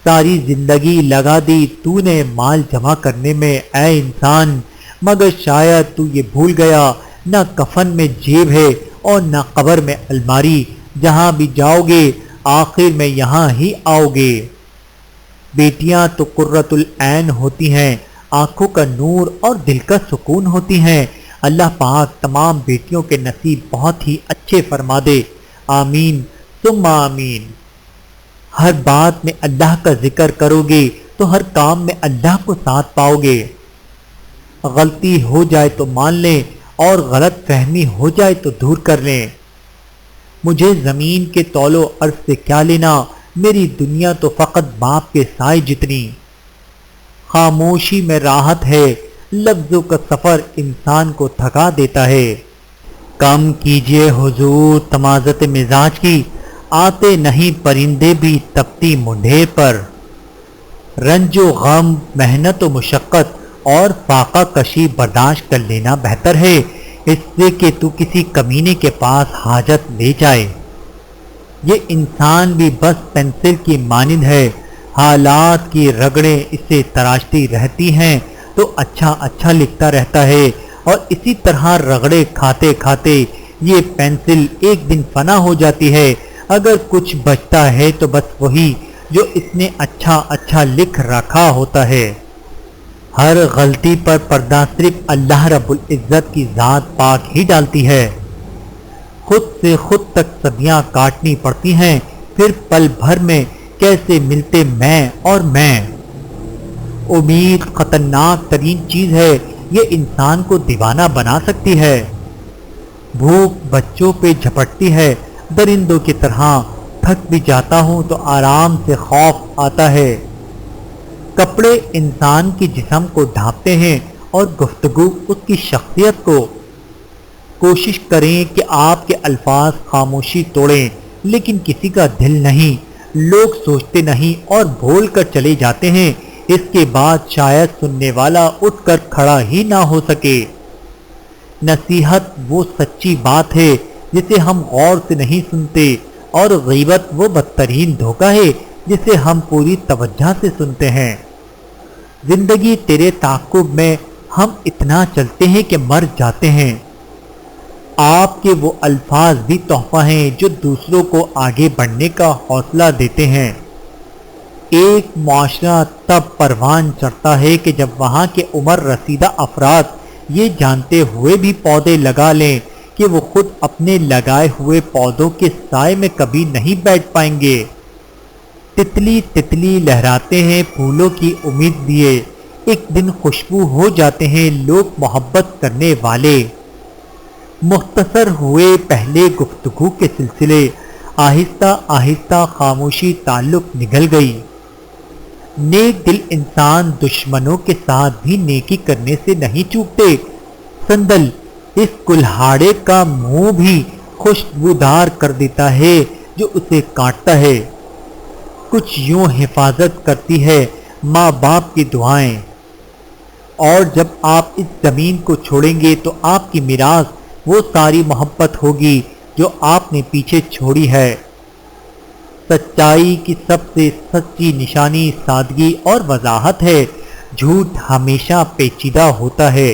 ساری زندگی لگا دی تو نے مال جمع کرنے میں اے انسان، مگر شاید تو یہ بھول گیا نہ کفن میں جیب ہے اور نہ قبر میں الماری، جہاں بھی جاؤ گے آخر میں یہاں ہی آؤ گے۔ بیٹیاں تو قرۃ العین ہوتی ہیں، آنکھوں کا نور اور دل کا سکون ہوتی ہیں۔ اللہ پاک تمام بیٹیوں کے نصیب بہت ہی اچھے فرما دے، آمین ثم آمین۔ ہر بات میں اللہ کا ذکر کرو گے تو ہر کام میں اللہ کو ساتھ پاؤ گے۔ غلطی ہو جائے تو مان لیں اور غلط فہمی ہو جائے تو دور کر لیں۔ مجھے زمین کے طول و عرض سے کیا لینا، میری دنیا تو فقط باپ کے سائے جتنی۔ خاموشی میں راحت ہے، لفظوں کا سفر انسان کو تھکا دیتا ہے۔ کم کیجئے حضور تمازت مزاج کی، آتے نہیں پرندے بھی تپتی منڈھیر پر۔ رنج و غم، محنت و مشقت اور فاقہ کشی برداشت کر لینا بہتر ہے، اس سے کہ تو کسی کمینے کے پاس حاجت لے جائے۔ یہ انسان بھی بس پینسل کی مانند ہے، حالات کی رگڑیں اسے تراشتی رہتی ہیں تو اچھا اچھا لکھتا رہتا ہے، اور اسی طرح رگڑے کھاتے کھاتے یہ پینسل ایک دن فنا ہو جاتی ہے۔ اگر کچھ بچتا ہے تو بس وہی جو اس نے اچھا اچھا لکھ رکھا ہوتا ہے۔ ہر غلطی پر پردہ صرف اللہ رب العزت کی ذات پاک ہی ڈالتی ہے۔ خود سے خود تک صدیاں کاٹنی پڑتی ہیں، پھر پل بھر میں کیسے ملتے میں اور میں۔ امید خطرناک ترین چیز ہے، یہ انسان کو دیوانہ بنا سکتی ہے۔ بھوک بچوں پہ جھپٹتی ہے، درندوں کی طرح تھک بھی جاتا ہوں تو آرام سے خوف آتا ہے۔ کپڑے انسان کے جسم کو ڈھانپتے ہیں اور گفتگو اس کی شخصیت کو۔ کوشش کریں کہ آپ کے الفاظ خاموشی توڑیں، لیکن کسی کا دل نہیں۔ لوگ سوچتے نہیں اور بول کر چلے جاتے ہیں، اس کے بعد شاید سننے والا اٹھ کر کھڑا ہی نہ ہو سکے۔ نصیحت وہ سچی بات ہے جسے ہم غور سے نہیں سنتے، اور غیبت وہ بدترین دھوکہ ہے جسے ہم پوری توجہ سے سنتے ہیں۔ زندگی تیرے تعاقب میں ہم اتنا چلتے ہیں کہ مر جاتے ہیں۔ آپ کے وہ الفاظ بھی تحفہ ہیں جو دوسروں کو آگے بڑھنے کا حوصلہ دیتے ہیں۔ ایک معاشرہ تب پروان چڑھتا ہے کہ جب وہاں کے عمر رسیدہ افراد یہ جانتے ہوئے بھی پودے لگا لیں کہ وہ خود اپنے لگائے ہوئے پودوں کے سائے میں کبھی نہیں بیٹھ پائیں گے۔ تتلی تتلی لہراتے ہیں پھولوں کی امید لیے، ایک دن خوشبو ہو جاتے ہیں لوگ محبت کرنے والے۔ مختصر ہوئے پہلے گفتگو کے سلسلے، آہستہ آہستہ خاموشی تعلق نگل گئی۔ نیک دل انسان دشمنوں کے ساتھ بھی نیکی کرنے سے نہیں چوکتے۔ سندل اس کلہاڑے کا منہ بھی خوشبودار کر دیتا ہے جو اسے کاٹتا ہے۔ کچھ یوں حفاظت کرتی ہے ماں باپ کی دعائیں، اور جب آپ اس زمین کو چھوڑیں گے تو آپ کی میراث وہ ساری محبت ہوگی جو آپ نے پیچھے چھوڑی ہے۔ سچائی کی سب سے سچی نشانی سادگی اور وضاحت ہے، جھوٹ ہمیشہ پیچیدہ ہوتا ہے۔